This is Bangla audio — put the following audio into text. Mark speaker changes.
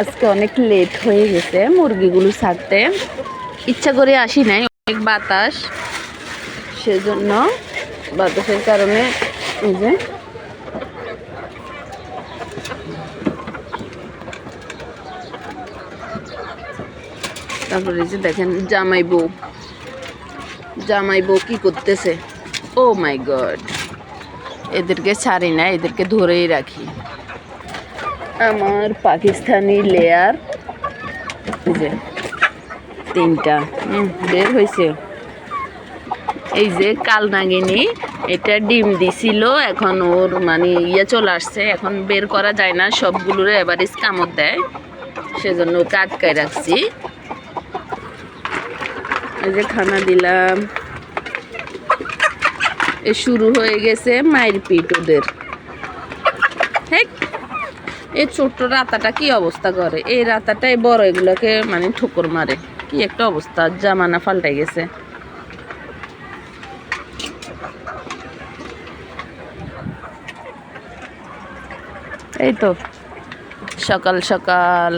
Speaker 1: আজকে অনেক লেট হয়ে গেছে মুরগিগুলো ছাড়তে। ইচ্ছা করে আসি নাই, অনেক বাতাস, সেজন্য বাতাসের কারণে এই যে তারপরে যে দেখেন জামাই বউ কি করতেছে। ও মাই গড, এদেরকে ছাড়ি না, এদেরকে ধরেই রাখি। আমার পাকিস্তানি লেয়ার যে তিনটা বের হয়েছে। এই যে কালনাগিনী, এটা ডিম দিছিল, এখন ওর মানে চলে আসছে, এখন বের করা যায় না, সবগুলোর এভারেজ কামড় দেয়, সেজন্য ওকে আটকায় রাখছি। এই যে খানা দিলাম। এ শুরু হয়ে গেছে মায়ের পিট ওদের। হ্যাঁ, এই ছোট্ট রাতাটা কি অবস্থা করে, এই রাতাটাই বড় এগুলোকে মানে ঠোকর মারে। কি একটা অবস্থা, জামানা পাল্টাই গেছে। এই তো সকাল সকাল